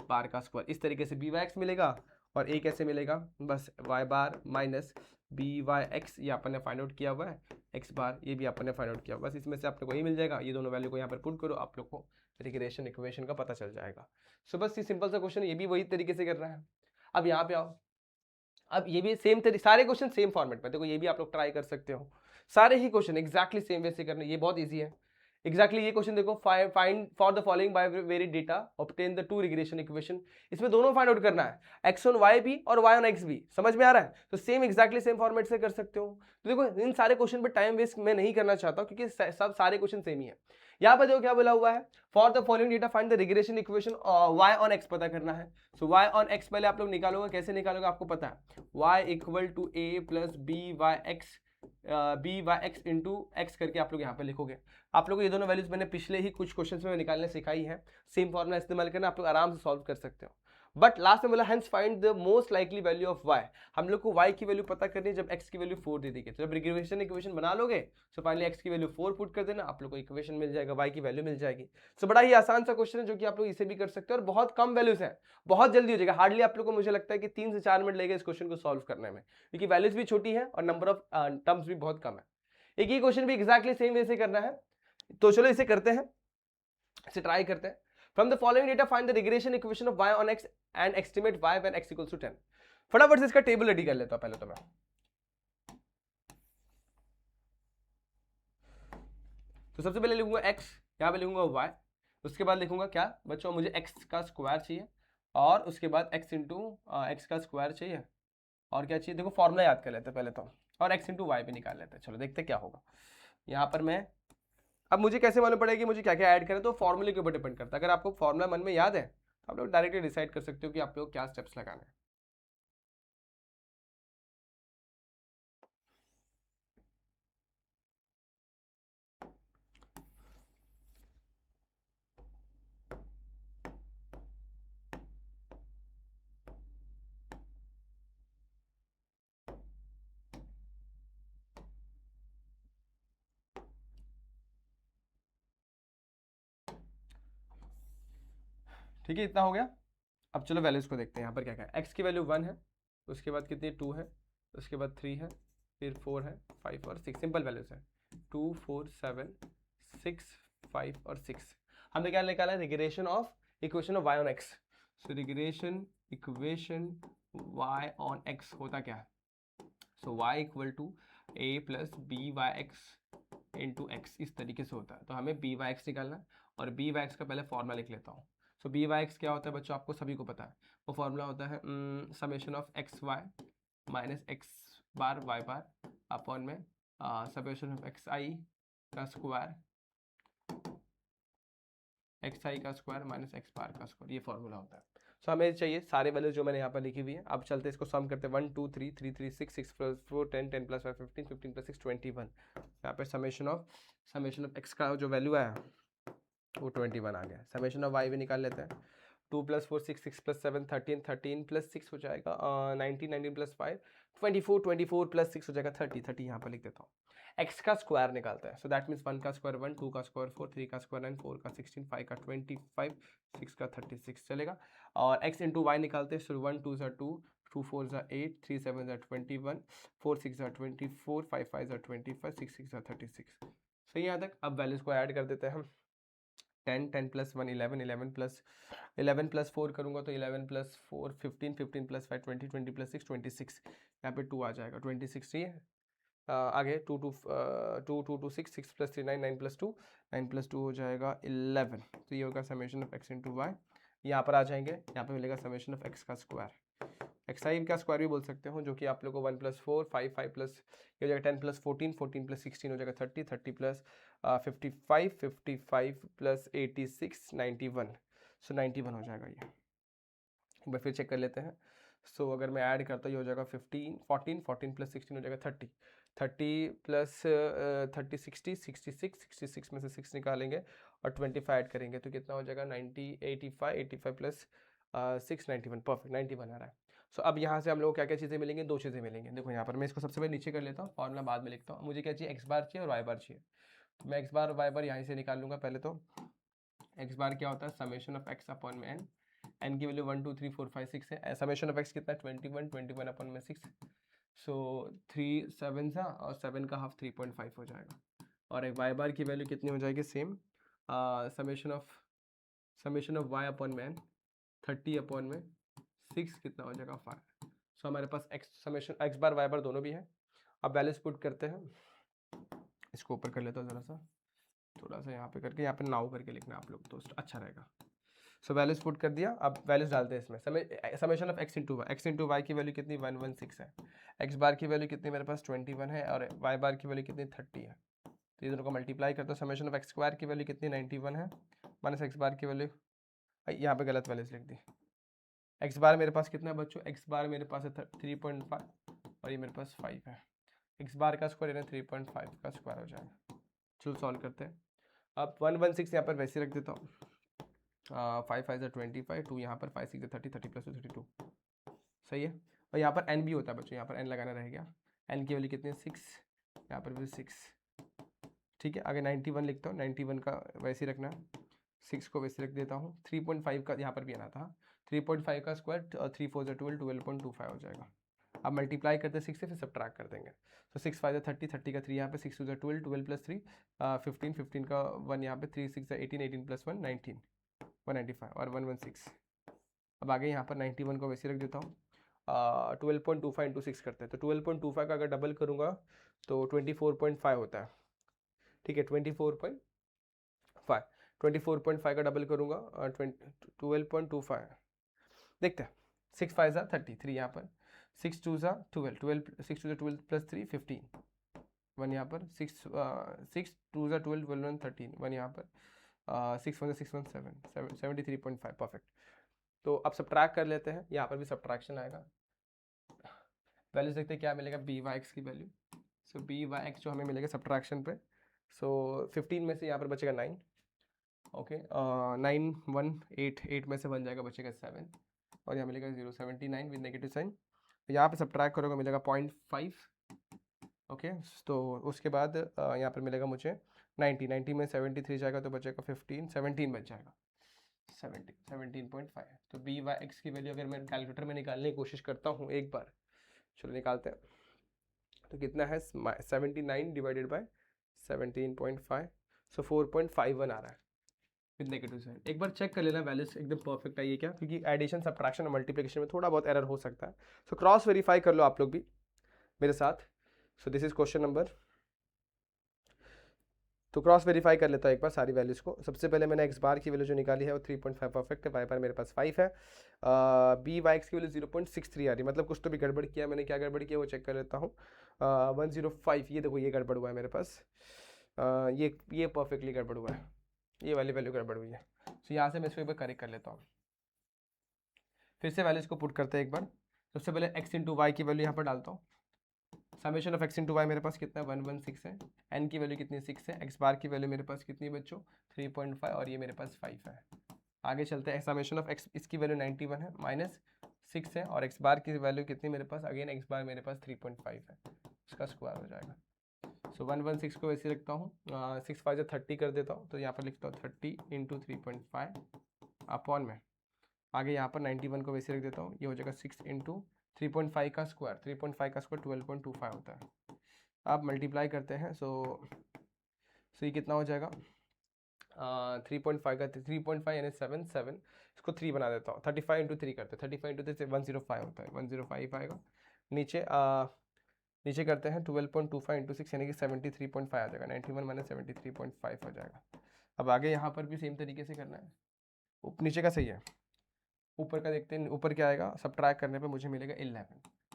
bar का स्क्वायर। इस तरीके से बी वाई एक्स मिलेगा, और ए कैसे मिलेगा, बस Y bar minus b Y x, ये अपन ने फाइंड आउट किया हुआ है, एक्स बार ये भी अपन ने फाइंड आउट किया हुआ है, बस इसमें से आपको यही मिल जाएगा। ये दोनों वैल्यू को यहाँ पर पुट करो, आप लोग को रिग्रेशन इक्वेशन का पता चल जाएगा। सो बस ये सिंपल सा क्वेश्चन, ये भी वही तरीके से कर रहा है। अब यहाँ पे आओ, अब ये भी सेम सारे क्वेश्चन सेम फॉर्मेट में, देखो ये भी आप लोग ट्राई कर सकते हो, सारे ही क्वेश्चन एग्जैक्टली सेम वे से करने, ये बहुत इजी है। एग्जैक्टली ये क्वेश्चन देखो, find for the following bye varied data obtain the two regression equation, इसमें दोनों फाइंड आउट करना है, एक्स ऑन वाई भी और वाई ऑन एक्स भी, समझ में आ रहा है। तो सेम एग्जैक्टली सेम फॉर्मेट से कर सकते हो। तो देखो इन सारे क्वेश्चन पर टाइम वेस्ट मैं नहीं करना चाहता हूँ, क्योंकि सब सारे क्वेश्चन सेम ही है। यहाँ पर देखो क्या बोला हुआ है, for the following data find the regression equation y on x पता करना है। सो वाई ऑन एक्स पहले आप लोग निकालोगे, कैसे निकालोगे आपको पता है, y equal to a plus B Y x into x करके आप लोग यहाँ पे लिखोगे। आप लोग को ये दोनों वैल्यूज मैंने पिछले ही कुछ क्वेश्चन में निकालने सिखाई है, सेम फॉर्मूला इस्तेमाल करना, आप लोग आराम से सॉल्व कर सकते हो। बट लास्ट में बोला hence find the most likely value of y, हम लोग को y की वैल्यू पता करनी है जब x की वैल्यू 4 दे देगी। तो जब रिग्रेशन इक्वेशन बना लोगे तो फाइनली x की वैल्यू 4 पुट कर देना, आप लोग को इक्वेशन मिल जाएगा, y की वैल्यू मिल जाएगी। सो बड़ा ही आसान सा क्वेश्चन है, जो कि आप लोग इसे भी कर सकते हो, और बहुत कम वैल्यूज है, बहुत जल्दी हो जाएगा। हार्डली आप लोग को मुझे लगता है कि 3 से 4 मिनट लगेगा इस क्वेश्चन को सॉल्व करने में, क्योंकि वैल्यूज भी छोटी है और नंबर ऑफ टर्म्स भी बहुत कम है। एक ही क्वेश्चन भी एग्जैक्टली सेम वे से करना है, तो चलो इसे करते हैं, इसे ट्राई करते हैं। From the following data find the regression equation of y on x and estimate y when x equals to 10। फटाफट से इसका टेबल रेडी कर लेता हूं पहले तो मैं। तो सबसे पहले लिखूंगा x, यहां पे लिखूंगा y, उसके बाद लिखूंगा क्या बच्चों, मुझे x का स्क्वायर चाहिए, और उसके बाद x इंटू एक्स का स्क्वायर चाहिए, और क्या चाहिए, देखो फॉर्मूला याद कर लेते हैं पहले तो, और x इंटू वाई भी निकाल लेते हैं। चलो देखते क्या होगा यहाँ पर। मैं अब मुझे कैसे मालूम पड़ेगा कि मुझे क्या क्या ऐड करें, तो फॉर्मूले के ऊपर डिपेंड करता है। अगर आपको फॉर्मूला मन में याद है तो आप लोग डायरेक्टली डिसाइड कर सकते हो कि आप लोग क्या स्टेप्स लगाने हैं। ठीक है, इतना हो गया। अब चलो वैल्यूज को देखते हैं, यहाँ पर क्या क्या है। एक्स की वैल्यू 1 है, उसके बाद कितनी 2 है, उसके बाद 3 है, फिर 4 है, 5 और 6, सिंपल वैल्यूज है 2 4 7 6 5 और 6। हमने क्या निकाला है, regression of equation of y on x. So regression equation y on x होता क्या है, so y equal to a plus B Y x into x, इस तरीके से होता है। तो हमें बी वाई एक्स निकालना है, और बी वाई एक्स का पहले फॉर्मूला लिख लेता हूँ। सो बी वाई एक्स क्या होता है बच्चों, आपको सभी को पता है, वो फॉर्मूला होता है summation of x y minus x bar y bar upon में समेशन ऑफ एक्स आई का स्क्वायर एक्स आई का स्क्वायर माइनस एक्स बार का स्क्वायर, ये फॉर्मूला होता है। सो हमें चाहिए सारे वैल्यूज जो मैंने यहाँ पर लिखी हुई है। अब चलते इसको सम करते हैं, 1 2 3 3 3 6 6 प्लस 4 10 10 प्लस 5 15 15 प्लस 6 21। यहाँ पे समेशन ऑफ एक्स का जो वैल्यू है वो 21 आ गया। समेशन ऑफ वाई भी निकाल लेते हैं, 2 प्लस 4 6 6 प्लस 7 13 13 प्लस 6 हो जाएगा 19 19 प्लस 5 24 24 प्लस 6 हो जाएगा 30 30। यहाँ पर लिख देता हूँ। एक्स का स्क्वायर निकालता है, सो दैट मीन्स 1 का स्क्वायर 1 2 का स्क्वायर 4 3 का स्क्वायर 9 4 का 16 5 का 25 6 का 36 चलेगा। और x इंटू वाई निकालते हैं, सो 1 2 ज़ा 2 2 4 ज़ा 8 3 7 ज़ा 21 4 6 ज़ा 24 5 5 ज़ा 25 6 6 ज़ा 36। सही यहाँ तक। अब वैल्यूज को ऐड कर देते हैं हम, 10 10 प्लस 1 11 11 प्लस 4 करूँगा तो 11 प्लस 4 15 15 प्लस 5 20 20 प्लस 6 26। यहाँ पे 2 आ जाएगा 26। सही है। आगे 2 2 2 2 2 6 6 प्लस 3 9 9 प्लस 2 9 प्लस 2 हो जाएगा 11। तो ये होगा summation of x into y यहाँ पर आ जाएंगे, यहाँ पे मिलेगा समेशन ऑफ एक्स का स्क्वायर, एक्स आई का स्क्वायर भी बोल सकते हो, जो कि आप लोग को 1 + 4 5 5 प्लस ये हो जाएगा 10 + 14 14 + 16 हो जाएगा 30 30 प्लस 55 55 प्लस 86 91, सो 91 हो जाएगा ये। एक बार फिर चेक कर लेते हैं। सो अगर मैं ऐड करता हूँ ये हो जाएगा 15 14 14 प्लस 16 हो जाएगा 30 30 प्लस 30 60 66 66 में से 6 निकालेंगे और 25 ऐड करेंगे तो कितना हो जाएगा 90 85 85 प्लस 6 91, परफेक्ट 91 आ रहा है। सो अब यहाँ से हम लोग क्या क्या चीज़ें मिलेंगे, दो चीज़ें मिलेंगे। देखो यहाँ पर मैं इसको सबसे पहले नीचे कर लेता हूँ, फॉर्मूला बाद में लिखता हूँ। मुझे क्या चाहिए, एक्स बार चाहिए और वाई बार चाहिए। तो मैं एक्स बार और वाई बार यहाँ से निकाल लूँगा। पहले तो एक्स बार क्या होता है, समेशन ऑफ एक्स अपॉन में एन, एन की वैल्यू 1 2 3 4 5 6 है। समेशन ऑफ एक्स कितना है 21 21 अपॉन में 6, सो 3 7 सा और 7 का हाफ 3.5 हो जाएगा। और एक वाई बार की वैल्यू कितनी हो जाएगी, same summation of y upon में एन 30 अपॉन में 6 कितना हो जाएगा 5। सो हमारे पास x summation x bar y bar दोनों भी है। अब बैलेंस पुट करते हैं, इसको ऊपर कर लेता हूँ ज़रा सा, थोड़ा सा यहाँ पे करके, यहाँ पे नाउ करके लिखना आप लोग तो अच्छा रहेगा। सो वैल्यूज पुट कर दिया, अब वैल्यूज डालते हैं इसमें। Summation of x into y की वैल्यू कितनी 116 है, एक्स बार की वैल्यू कितनी मेरे पास 21 है और वाई बार की वैल्यू कितनी 30 है। तो ये दोनों को मल्टीप्लाई करता हूँ। समेशन ऑफ एक्स स्क्वायर की वैल्यू कितनी 91 है, माइनस एक्स बार की वैल्यू, यहाँ पे गलत वैल्यूज लिख दी। एक्स बार मेरे पास कितना है बच्चों, एक्स बार मेरे पास है 3.5 और ये मेरे पास 5 है। एक्स बार का स्क्वायर यानी 3.5 का स्क्वायर हो जाएगा। चलो सॉल्व करते हैं। अब 116 यहाँ पर वैसे रख देता हूँ, 5 5 25, 2 यहाँ पर 5 6 30 30 प्लस 32, सही है। और यहाँ पर n भी होता है बच्चों, यहाँ पर n लगाना रहेगा। n की वैल्यू कितनी है 6, यहाँ पर भी 6, ठीक है। आगे 91 लिखता हूँ, 91 का वैसे ही रखना है, 6 को वैसे रख देता हूँ। 3.5 का यहाँ पर भी आना था, 3.5 का स्क्वायर 3 4 12 12.25 हो जाएगा। अब मल्टीप्लाई करते हैं 6 से, फिर सब्ट्रैक्ट कर देंगे। तो 6 5 30 30 का 3 यहाँ पे, 6 2 12 12 प्लस 3 15 15 का 1 यहाँ पे, 3 6 18 18 प्लस 1 19 195 और 116। अब आगे यहाँ पर 91 को वैसे रख देता हूँ। 12.25 इंटू 6 करते हैं, तो 12.25 का अगर डबल करूँगा तो 24.5 होता है, ठीक है। 24.5 का डबल करूँगा 12.25, देखते हैं। 6 5 ज़ा 33 यहाँ पर, 6 2 ज़ा 12 12 6 2 ज़ा 12 प्लस 3 15 1 यहाँ पर, 6 2 ज़ा 12 12 1 13 1 यहाँ पर, 6 1 6 1 7 73.5, परफेक्ट। तो अब सब्ट्रैक्ट कर लेते हैं, यहाँ पर भी सब्ट्रैक्शन आएगा। वैल्यूज देखते हैं क्या मिलेगा, बी वाई एक्स की वैल्यू। सो बी वाई एक्स जो हमें मिलेगा सब्ट्रैक्शन पे, सो 15 में से यहाँ पर बचेगा 9, ओके 9 1 8 8 में से बन जाएगा, बचेगा 7 और यहाँ मिलेगा 0 79 विद नेगेटिव साइन। यहाँ पे सब्ट्रैक्ट करोगे मिलेगा 0.5, ओके। तो उसके बाद यहाँ पर मिलेगा मुझे 90 90 में 73 जाएगा तो बचेगा 15 17 बच जाएगा 17.5। तो बी वाई एक्स की वैल्यू अगर मैं कैलकुलेटर में निकालने की कोशिश करता हूँ एक बार, चलो निकालते हैं। तो कितना है 79 डिवाइडेड बाय 17.5, सो 4.51 आ रहा है विद नेगेटिव साइन। एक बार चेक कर लेना वैल्यूज एकदम परफेक्ट है ये क्या, क्योंकि एडिशन सब्ट्रैक्शन और मल्टीप्लिकेशन में थोड़ा बहुत एरर हो सकता है। सो क्रॉस वेरीफाई कर लो आप लोग भी मेरे साथ। So this is question number, तो क्रॉस वेरीफाई कर लेता हूँ एक बार सारी वैल्यूज़ को। सबसे पहले मैंने एक्स बार की वैल्यू जो निकाली है वो 3.5 परफेक्ट है, वाई बार मेरे पास 5 है, बी वाई एक्स की वैल्यू 0.63 आ रही है, मतलब कुछ तो भी गड़बड़ किया मैंने। क्या गड़बड़ किया वो चेक कर लेता हूँ। 105, ये देखो ये गड़बड़ हुआ है मेरे पास, ये परफेक्टली गड़बड़ हुआ है, ये वाली वैल्यू गड़बड़ हुई है। तो यहाँ से मैं इसको एक बार करेक्ट कर लेता हूँ। फिर से वैल्यूज़ को पुट करते हैं एक बार। सबसे पहले एक्स इंटू वाई की वैल्यू यहाँ पर डालता हूँ। Summation of x into y मेरे पास कितना है 116 है, एन की वैल्यू कितनी 6 है, एक्स बार की वैल्यू मेरे पास कितनी है बच्चों 3.5 और ये मेरे पास 5 है। आगे चलते हैं, समेशन ऑफ एक्स, इसकी वैल्यू 91 है, माइनस 6 है और एक्स बार की वैल्यू कितनी मेरे पास, अगेन एक्स बार मेरे पास 3.5 है, उसका स्क्वायर हो जाएगा। सो 116 को वैसे रखता हूँ, 6 5 30 कर देता हूँ, तो यहाँ पर लिखता हूँ 30 इंटू 3.5 अपॉन में, आगे यहाँ पर 91 को वैसे रख देता हूँ, ये हो जाएगा 6 इंटू 3.5 का स्क्वायर, 3.5 का स्क्वायर 12.25 होता है। आप मल्टीप्लाई करते हैं, सो ये कितना हो जाएगा 3.5 का 3.5 यानी 7 7, इसको 3 बना देता हूँ, 35 इंटू 3 करते हैं, 35 इंटू 3 से 105 होता है, 105 आएगा। नीचे नीचे करते हैं 12.25 इंटू 6 यानी कि 73.5 आ जाएगा, 91 माइनस 73.5 हो जाएगा। अब आगे यहाँ पर भी सेम तरीके से करना है, नीचे का सही है, ऊपर का देखते हैं, ऊपर क्या आएगा, सब्ट्रैक्ट करने पे मुझे मिलेगा 11।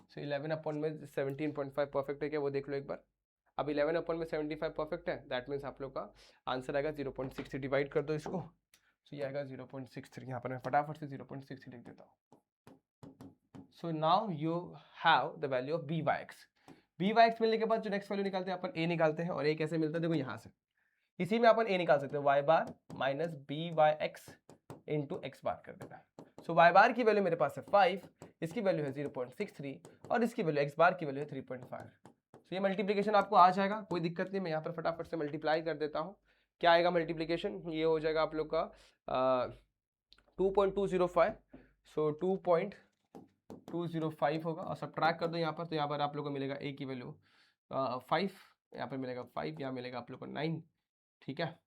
सो 11 अपॉन में 17.5 परफेक्ट है क्या, वो देख लो एक बार। अब 11 अपॉन में 75 परफेक्ट है, दैट मीन्स आप लोग का आंसर आएगा 0.63। डिवाइड कर दो इसको, तो ये आएगा 0.63। यहाँ पर मैं फटाफट से 0.63 लिख देता हूँ। So now you have the value of b Y x. B Y x मिलने के बाद जो नेक्स्ट वैल्यू निकालते हैं अपन, ए निकालते हैं। और ए कैसे मिलता है, देखो यहाँ से, इसी में अपन ए निकाल सकते हैं, y bar minus b Y x into x bar कर देना। सो वाई बार की वैल्यू मेरे पास है 5, इसकी वैल्यू है 0.63 और इसकी वैल्यू एक्स बार की वैल्यू है 3.5। तो ये मल्टीप्लीकेशन आपको आ जाएगा, कोई दिक्कत नहीं। मैं यहाँ पर फटाफट से मल्टीप्लाई कर देता हूँ। क्या आएगा मल्टीप्लीकेशन, ये हो जाएगा आप लोग का 2.205। सो 2.205 होगा और सब्ट्रैक्ट कर दो यहाँ पर, तो यहाँ पर आप लोग को मिलेगा ए की वैल्यू 5, यहाँ पर मिलेगा 5, यहाँ मिलेगा आप लोग को 9, ठीक है।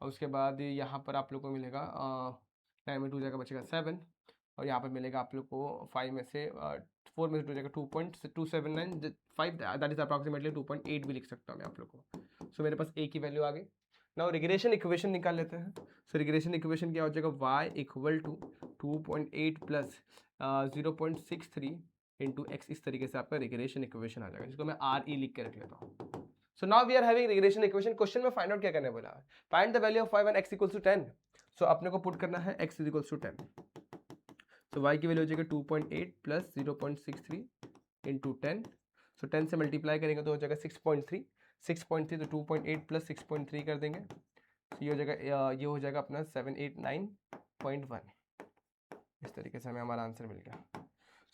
और उसके बाद यहाँ पर आप लोग को मिलेगा 9 में 2 जगह बचेगा 7, और यहाँ पर मिलेगा आप लोग को 5 में से 4 में से 2 जगह 2.279, 5 दैट इज अप्रॉक्सीमेटली 2.8 भी लिख सकता हूँ मैं आप लोग को। सो मेरे पास ए की वैल्यू आ गई। नाउ रिग्रेशन इक्वेशन निकाल लेते हैं। सो रिग्रेशन इक्वेशन क्या हो जाएगा, y equal to 2.8 plus 0.63 into x. इस तरीके से आपका रिग्रेशन इक्वेशन आ जाएगा, जिसको मैं आर ई लिख के रख लेता हूँ। So now we are having regression equation. Question में फाइंड आउट क्या करने बोला है, find the value of 5 and x equals to 10। So अपने को पुट करना है x इक्वल्स टू 10। तो y की वैल्यू हो जाएगा 2.8 प्लस 0.63 इंटू 10। सो 10 से मल्टीप्लाई करेंगे तो हो जाएगा 6.3। 6.3 तो 2.8 प्लस 6.3 कर देंगे, तो ये हो जाएगा अपना 789.1। इस तरीके से हमें हमारा आंसर मिल गया।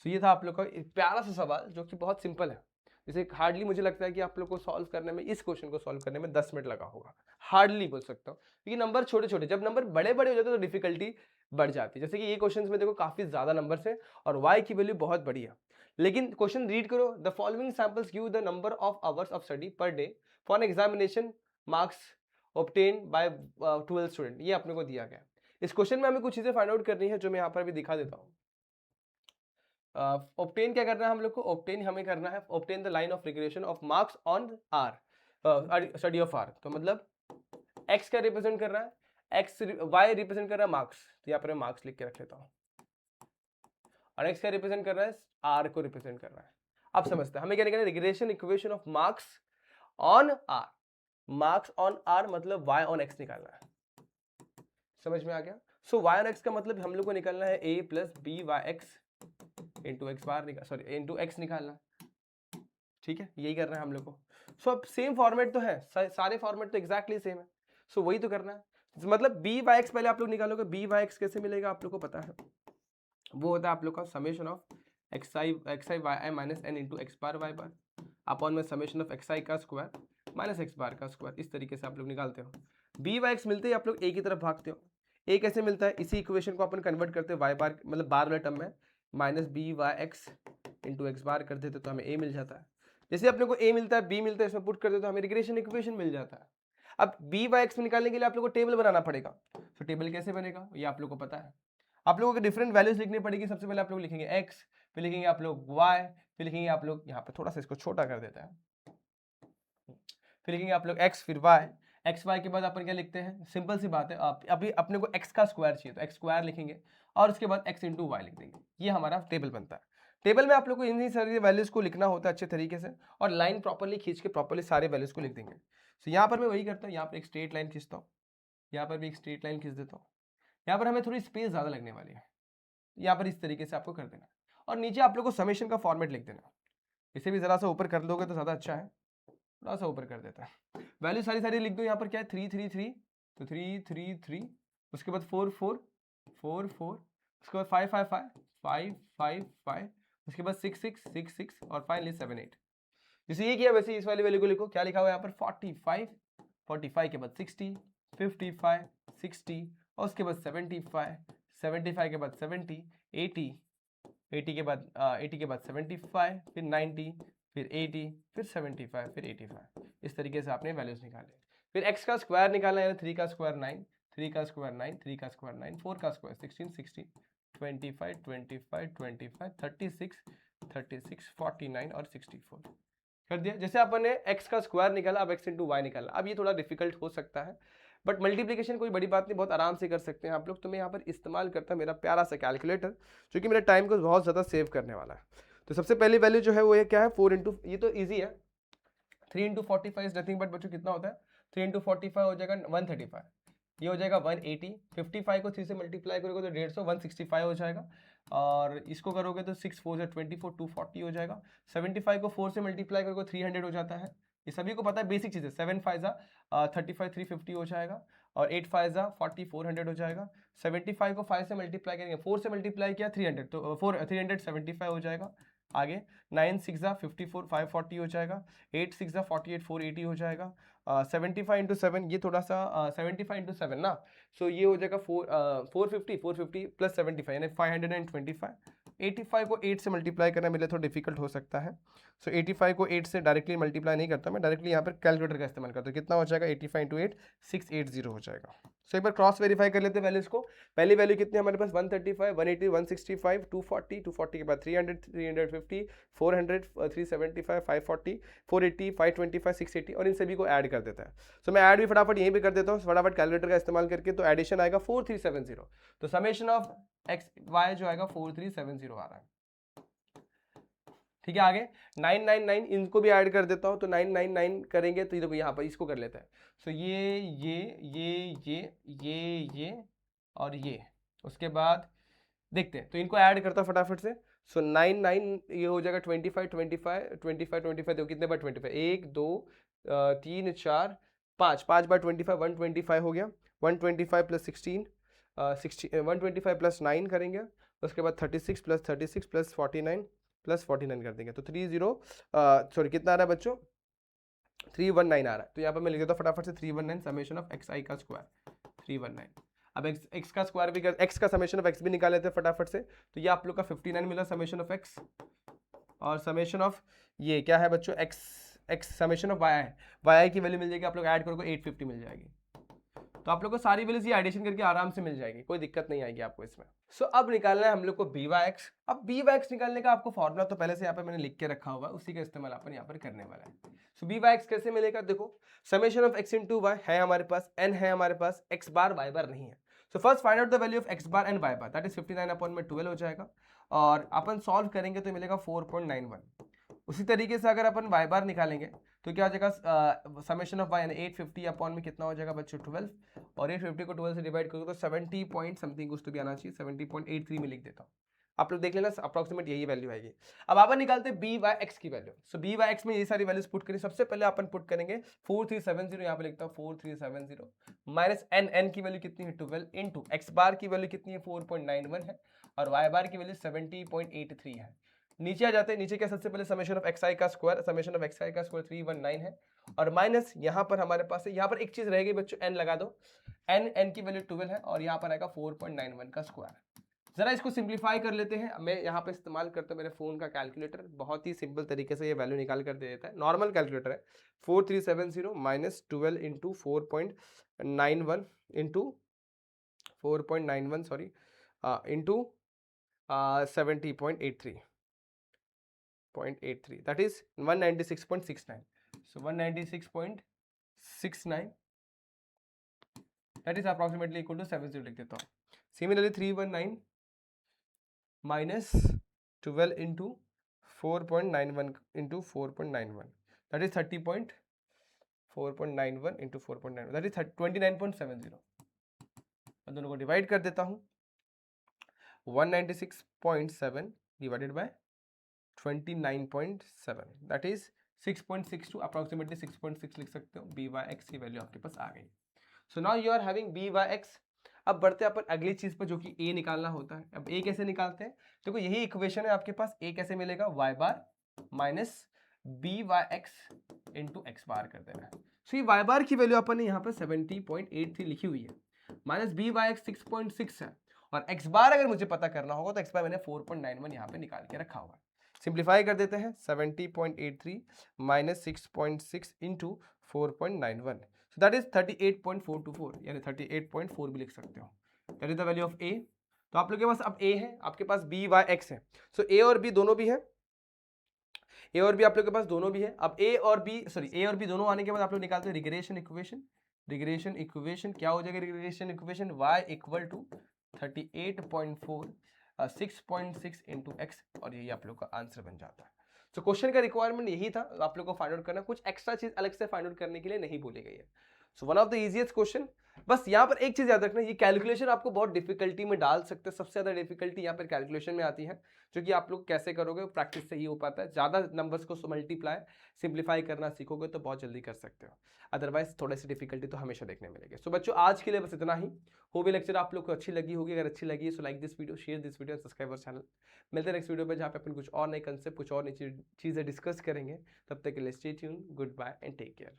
सो ये था आप लोग का प्यारा सा सवाल, जो कि बहुत सिंपल है। जैसे हार्डली मुझे लगता है कि आप लोग को सॉल्व करने में, इस क्वेश्चन को सॉल्व करने में 10 मिनट लगा होगा, हार्डली बोल सकता हूँ। क्योंकि नंबर छोटे छोटे, जब नंबर बड़े बड़े हो जाते हैं तो डिफिकल्टी बढ़ जाती है। जैसे कि ये क्वेश्चन में देखो काफी ज्यादा नंबर्स हैं और y की वैल्यू बहुत बड़ी है। लेकिन क्वेश्चन रीड करो, the following samples give the number of hours of study per day for an examination marks obtain bye 12 student. ये अपने को दिया गया। इस क्वेश्चन में हमें कुछ चीजें फाइंड आउट करनी है, जो मैं यहाँ पर भी दिखा देता हूँ। ऑब्टेन क्या करना है हम लोग को, ऑब्टेन हमें करना है obtain the line of regression of marks on r, study of r. तो मतलब x क्या रिप्रेजेंट कर रहा है, y रिप्रेजेंट कर रहा है मार्क्स, तो यहाँ पर मैं मार्क्स लिख के रख लेता हूँ। और x क्या रिप्रेजेंट कर रहा है, r को रिप्रेजेंट कर रहा है। अब समझते हैं हमें क्या निकालना है, regression equation of marks on r। Marks on r मतलब y ऑन x निकालना है। समझ में आ गया। सो y ऑन x का मतलब हम लोग को निकालना है a plus B Y x into x bar into x निकालना, ठीक है। यही करना है हम लोग को। सो अब सेम फॉर्मेट तो है, सारे फॉर्मेट तो एग्जैक्टली सेम है। सो वही तो करना है। मतलब बी वाई एक्स पहले आप लोग निकालोगे। बी वाई एक्स कैसे मिलेगा आप लोग को पता है, वो होता है आप लोग का summation of x i y i minus n into x bar y bar upon में समेशन ऑफ एक्स आई का स्क्वायर माइनस एक्स बार का स्क्वायर। इस तरीके से आप लोग निकालते हो। बी वाई एक्स मिलते ही आप लोग ए की तरफ भागते हो। ए कैसे मिलता है, इसी इक्वेशन को अपन कन्वर्ट करते हैं वाई बार, मतलब बार वाले टर्म में minus b Y x into x bar कर देते तो हमें ए मिल जाता है। जैसे अपने को ए मिलता है, बी मिलता है, इसमें पुट कर देते तो हमें रिग्रेशन इक्वेशन मिल जाता है। अब बी वाई एक्स निकालने के लिए आप लोग को टेबल बनाना पड़ेगा। तो टेबल कैसे बनेगा ये आप लोग को पता है। आप लोगों को डिफरेंट वैल्यूज लिखनी पड़ेगी। सबसे पहले आप लोग लिखेंगे x, फिर लिखेंगे आप लोग y, फिर लिखेंगे आप लोग, यहाँ पे थोड़ा सा इसको छोटा कर देता है, फिर लिखेंगे आप लोग x, फिर y। एक्स वाई के बाद अपन क्या लिखते हैं, सिंपल सी बात है, अभी अपने को x का स्क्वायर चाहिए तो एक्स स्क्वायर लिखेंगे और उसके बाद x इंटू वाई लिख देंगे। ये हमारा टेबल बनता है। टेबल में आप लोग को इन सारी वैल्यूज को लिखना होता है अच्छे तरीके से, और लाइन प्रॉपर्ली खींच के प्रॉपर्ली सारे वैल्यूज को लिख देंगे। तो यहाँ पर मैं वही करता हूँ, यहाँ पर एक स्ट्रेट लाइन खींचता हूँ, यहाँ पर भी एक स्ट्रेट लाइन खींच देता हूँ। यहाँ पर हमें थोड़ी स्पेस ज़्यादा लगने वाली है, यहाँ पर इस तरीके से आपको कर देना। और नीचे आप लोग को समेशन का फॉर्मेट लिख देना। इसे भी ज़रा सा ऊपर कर दोगे तो ज़्यादा अच्छा है, थोड़ा सा ऊपर कर देता है। वैल्यू सारी लिख दो। यहाँ पर क्या है 3 3 3, तो 3 3 3, उसके बाद 4 4 4 4, उसके बाद 5 5 5 5 5 5, उसके बाद 6 6 6 6 और फाइनली 7 8। जैसे ये किया वैसे इस वाली वैल्यू को लिखो। क्या लिखा हुआ है यहाँ पर 45, 45 के बाद 60, 55 60 और उसके बाद 75, 75 के बाद 70, 80, 80 के बाद 80 के बाद 75, फिर 90, फिर 80, फिर 75, फिर 85। इस तरीके से आपने वैल्यूज निकाले। फिर x का स्क्वायर निकालना है, 3 का स्क्वायर 9, 3 का स्क्वायर 9, 3 का स्क्वायर 9, 4 का स्क्वायर 16 16, 25 25 25, 36 36, 49 और 64 कर दिया। जैसे अपन ने x का स्क्वायर निकाला, अब x इंटू वाई निकाला। अब ये थोड़ा डिफिकल्ट हो सकता है, बट मल्टीप्लिकेशन कोई बड़ी बात नहीं, बहुत आराम से कर सकते हैं आप लोग। तो मैं यहाँ पर इस्तेमाल करता हूँ मेरा प्यारा सा कैलकुलेटर, जो कि मेरे टाइम को बहुत ज़्यादा सेव करने वाला है। तो सबसे पहली वैल्यू जो है वो ये क्या है, 4 इंटू, ये तो ईजी है, 3 इंटू 45 इज नथिंग बट बच्चों कितना होता है, 3 इंटू 45 हो जाएगा 135, ये हो जाएगा 180, 55 को 3 से मल्टीप्लाई करोगे तो 150, 165 हो जाएगा। और इसको करोगे तो 6 4 24, 240 हो जाएगा। 75 को 4 से मल्टीप्लाई करोगे 300 हो जाता है, ये सभी को पता है, बेसिक चीज़ है। 7 5 35, 350 हो जाएगा। और 8 5 40, 400 हो जाएगा। 75 को 5 से मल्टीप्लाई करेंगे, 4 से मल्टीप्लाई किया 300, तो 375 हो जाएगा। आगे 9 6 54, 540 हो जाएगा। 8 6 48, 480 हो जाएगा। 75 इंटू 7, ये थोड़ा सा 75 इंटू 7 ना, सो ये हो जाएगा 450 प्लस 75 यानी 525। 85 को 8 से मल्टीप्लाई करना मेरे लिए थोड़ा डिफिकल्ट हो सकता है, सो 85 को 8 से डायरेक्टली मल्टीप्लाई नहीं करता, मैं डायरेक्टली यहाँ पर कैलकुलेटर का इस्तेमाल करता हूँ। कितना हो जाएगा, 85 इंटू 8 680 हो जाएगा। सो एक बार क्रॉस वेरीफाई कर लेते हैं वैल्यूज को। पहली वैल्यू कितनी है हमारे पास, 135, 180, 165, 240, 240 के बाद 300, 350, 400, 375, 540, 480, 525, 680, और इन सभी को ऐड कर देता है। सो मैं ऐड भी फटाफट यहीं पे कर देता हूँ फटाफट कैलकुलेटर का इस्तेमाल करके। तो एडिशन आएगा 4370, तो समेशन ऑफ एक्स वाई जो आएगा 4370 आ रहा है। ठीक है, आगे 999, इनको भी ऐड कर देता हूँ, तो 999 करेंगे तो देखो यहाँ पर इसको कर लेते हैं। सो ये और ये, उसके बाद देखते हैं, तो इनको ऐड करता हूँ फटाफट से। सो 99 ये हो जाएगा 25 25 25 25, देखो कितने बार 25, 1 2 3 4 5, 5 बार 25, 125 हो गया। 125 प्लस 16 125 प्लस 9 करेंगे, उसके बाद 36 प्लस 36 प्लस 49 प्लस 49 कर देंगे, तो 30 कितना आ रहा है बच्चों, 319 आ रहा है। तो यहाँ पर मैं लिख देता हूँ फटाफट से 319 समेशन ऑफ एक्स आई का स्क्वायर 319। अब एक्स का स्क्वायर भी एक्स का समेशन ऑफ एक्स भी निकाल लेते हैं फटाफट से। तो ये आप लोग का 59 मिला समेशन ऑफ एक्स, और समेशन ऑफ ये क्या है बच्चों, एक्स समेशन ऑफ वाई की वैल्यू मिल जाएगी आप लोग ऐड करोगे 850 मिल जाएगी। तो आप लोग को सारी वैल्यूज ये एडिशन करके आराम से मिल जाएगी, कोई दिक्कत नहीं आएगी आपको इसमें। सो अब निकालना है हम लोग को बी वाई एक्स। अब बी वाई एक्स निकालने का आपको फॉर्मूला तो पहले से यहाँ पर मैंने लिख के रखा हुआ है, उसी का इस्तेमाल अपन यहाँ पर करने वाला है। सो बी वाई एक्स कैसे मिलेगा, देखो summation of x into y है हमारे पास, एन है हमारे पास, एक्स बार वाई बार नहीं है। So first find out the value of x bar and y bar, that is 59/12 हो जाएगा, और अपन सॉल्व करेंगे तो मिलेगा 4.91। उसी तरीके से अगर अपन वाई बार निकालेंगे तो क्या हो जाएगा, समेशन ऑफ वाई यानी 850 अपॉन में कितना हो जाएगा बच्चों 12, और 850 को 12 से डिवाइड करोगे तो 70 पॉइंट समथिंग कुछ तो भी आना चाहिए, 70.83 में लिख देता हूँ, आप लोग देख लेना अप्रोक्सीमेट यही वैल्यू आएगी। अब अपन निकालते हैं बी वाई एक्स की वैल्यू। सो बी वाई एक्स में ये सारी वैल्यूज पुट करें, सबसे पहले अपन पुट करेंगे 4370, यहाँ पे लिखता हूँ 4370 माइनस एन की वैल्यू कितनी है 12 इंटू एक्स बार की वैल्यू कितनी है 4.91 है, और वाई बार की वैल्यू 70.83 है। नीचे आ जाते हैं, नीचे क्या सबसे पहले समेशन ऑफ एक्स आई का square, summation of x i का स्क्वायर 319 है, और माइनस यहाँ पर हमारे पास है, यहाँ पर एक चीज रहेगी बच्चों, एन लगा दो, एन की वैल्यू 12 है, और यहाँ पर आएगा 4.91 का स्क्वायर। जरा इसको सिंप्लीफाई कर लेते हैं। मैं यहाँ पे इस्तेमाल करता हूँ मेरे फोन का कैलकुलेटर, बहुत ही सिंपल तरीके से ये वैल्यू निकाल कर दे देता है, नॉर्मल कैलकुलेटर है। 4370 minus 12 into 4.91 into 4.91 sorry into 70.83 that is 196.69. So 196.69 that is approximately equal to 70 लिख देता हूँ। Similarly 319 minus 12 into 4.91 into 4.91 that is 30.4.91 into 4.91 that is 29.70। मैं दोनों को डिवाइड कर देता हूँ, 196.7 divided by 29.7 that is 6.62, approximately 6.6 लिख सकते हो। बी वाई एक्स की वैल्यू आपके पास आ गई। So now you are having b Y x. अब बढ़ते हैं अपन अगली चीज पर, जो कि ए निकालना होता है। अब ए कैसे निकालते हैं, देखो यही इक्वेशन है आपके पास। ए कैसे मिलेगा, y bar minus b Y x into x bar कर देना है। सो ये वाई बार की वैल्यू अपन ने यहाँ पर 70.83 लिखी हुई है, माइनस बी वाई एक्स 6.6 है, और एक्स बार अगर मुझे पता करना होगा तो एक्स बार मैंने 4.91 यहाँ पे निकाल के रखा हुआ है। सिंप्लीफाई कर देते हैं, 70.83 minus 6.6 into 4.91, so that is 38.424, यानी 38.4 भी लिख सकते हो। That is the value of a. तो आप लोग के पास अब ए है, आपके पास बी वाई एक्स है। सो ए और बी दोनों भी है, ए और बी आप लोग के पास दोनों भी है। अब ए और बी दोनों आने के बाद आप लोग निकालते हैं रिग्रेशन इक्वेशन, रिग्रेशन इक्वेशन क्या हो जाएगा? Regression equation y equal to 38.4 6.6 into x, और यही आप लोग का आंसर बन जाता है। तो क्वेश्चन का रिक्वायरमेंट यही था, आप लोग को फाइंड आउट करना, कुछ एक्स्ट्रा चीज अलग से फाइंड आउट करने के लिए नहीं बोली गई है। So one of the easiest question. बस यहाँ पर एक चीज याद रखना, ये कैलकुलेशन आपको बहुत डिफिकल्टी में डाल सकते हैं, सबसे ज्यादा डिफिकल्टी यहाँ पर कैलकुलेशन में आती है, जो कि आप लोग कैसे करोगे प्रैक्टिस से ही हो पाता है। ज्यादा नंबर्स को मल्टीप्लाई सिंप्लीफाई करना सीखोगे तो बहुत जल्दी कर सकते हो, अदरवाइज थोड़ी सी डिफिकल्टी तो हमेशा देखने मिलेगी। सो बच्चों आज के लिए बस इतना ही। हो भी लेक्चर आप लोग को अच्छी लगी होगी, अगर अच्छी लगी so like this video, share this video, subscribe our channel. मिलते हैं नेक्स्ट वीडियो में जहाँ पे अपन कुछ और नए कंसेप्ट, कुछ और नई चीजें डिस्कस करेंगे। तब तक के लिए stay tune, goodbye and take care.